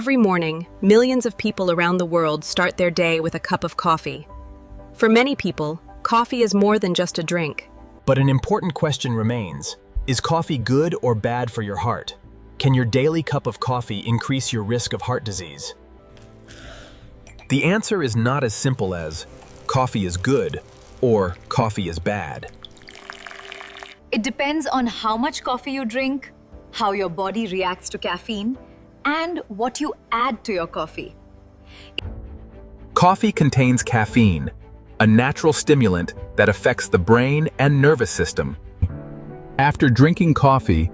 Every morning, millions of people around the world start their day with a cup of coffee. For many people, coffee is more than just a drink. But an important question remains: is coffee good or bad for your heart? Can your daily cup of coffee increase your risk of heart disease? The answer is not as simple as coffee is good or coffee is bad. It depends on how much coffee you drink, how your body reacts to caffeine, and what you add to your coffee. Coffee contains caffeine, a natural stimulant that affects the brain and nervous system. After drinking coffee,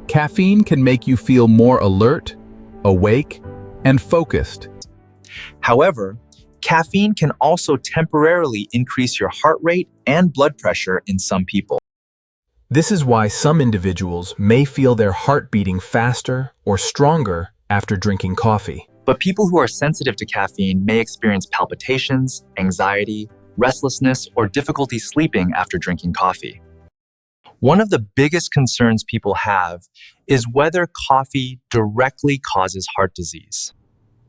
caffeine can make you feel more alert, awake, and focused. However, caffeine can also temporarily increase your heart rate and blood pressure in some people. This is why some individuals may feel their heart beating faster or stronger after drinking coffee. But people who are sensitive to caffeine may experience palpitations, anxiety, restlessness, or difficulty sleeping after drinking coffee. One of the biggest concerns people have is whether coffee directly causes heart disease.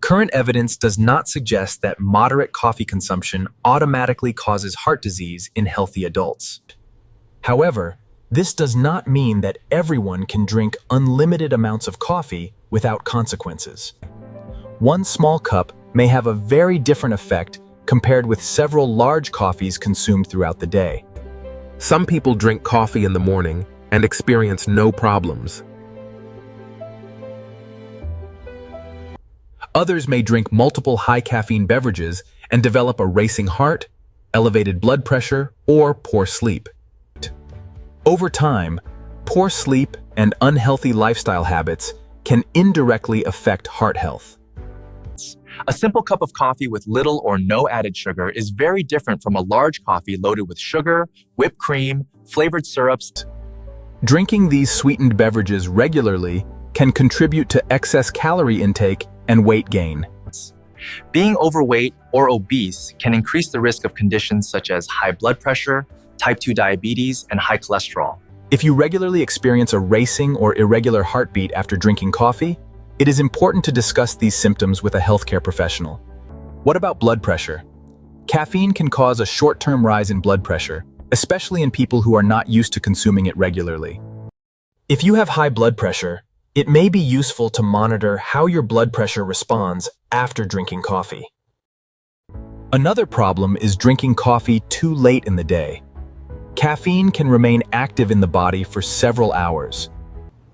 Current evidence does not suggest that moderate coffee consumption automatically causes heart disease in healthy adults. However, this does not mean that everyone can drink unlimited amounts of coffee without consequences. One small cup may have a very different effect compared with several large coffees consumed throughout the day. Some people drink coffee in the morning and experience no problems. Others may drink multiple high-caffeine beverages and develop a racing heart, elevated blood pressure, or poor sleep. Over time, poor sleep and unhealthy lifestyle habits can indirectly affect heart health. A simple cup of coffee with little or no added sugar is very different from a large coffee loaded with sugar, whipped cream, flavored syrups. Drinking these sweetened beverages regularly can contribute to excess calorie intake and weight gain. Being overweight or obese can increase the risk of conditions such as high blood pressure, type 2 diabetes, and high cholesterol. If you regularly experience a racing or irregular heartbeat after drinking coffee, it is important to discuss these symptoms with a healthcare professional. What about blood pressure? Caffeine can cause a short-term rise in blood pressure, especially in people who are not used to consuming it regularly. If you have high blood pressure, it may be useful to monitor how your blood pressure responds after drinking coffee. Another problem is drinking coffee too late in the day. Caffeine can remain active in the body for several hours.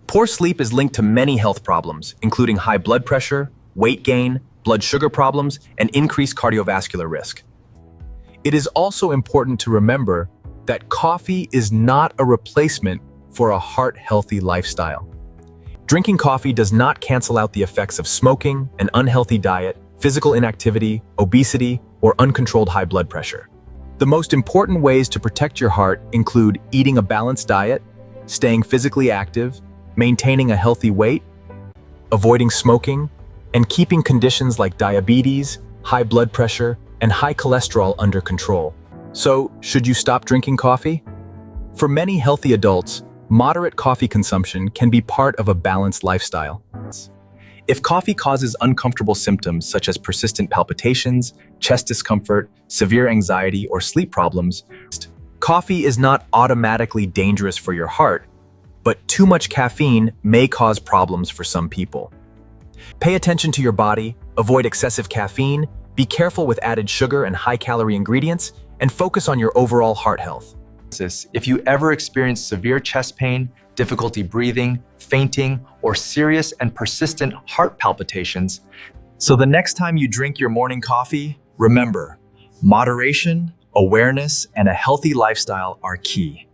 Poor sleep is linked to many health problems, including high blood pressure, weight gain, blood sugar problems, and increased cardiovascular risk. It is also important to remember that coffee is not a replacement for a heart-healthy lifestyle. Drinking coffee does not cancel out the effects of smoking, an unhealthy diet, physical inactivity, obesity, or uncontrolled high blood pressure. The most important ways to protect your heart include eating a balanced diet, staying physically active, maintaining a healthy weight, avoiding smoking, and keeping conditions like diabetes, high blood pressure, and high cholesterol under control. So, should you stop drinking coffee? For many healthy adults, moderate coffee consumption can be part of a balanced lifestyle. If coffee causes uncomfortable symptoms such as persistent palpitations, chest discomfort, severe anxiety, or sleep problems, coffee is not automatically dangerous for your heart, but too much caffeine may cause problems for some people. Pay attention to your body, avoid excessive caffeine, be careful with added sugar and high-calorie ingredients, and focus on your overall heart health. if you ever experience severe chest pain, difficulty breathing, fainting, or serious and persistent heart palpitations, so the next time you drink your morning coffee, remember, moderation, awareness, and a healthy lifestyle are key.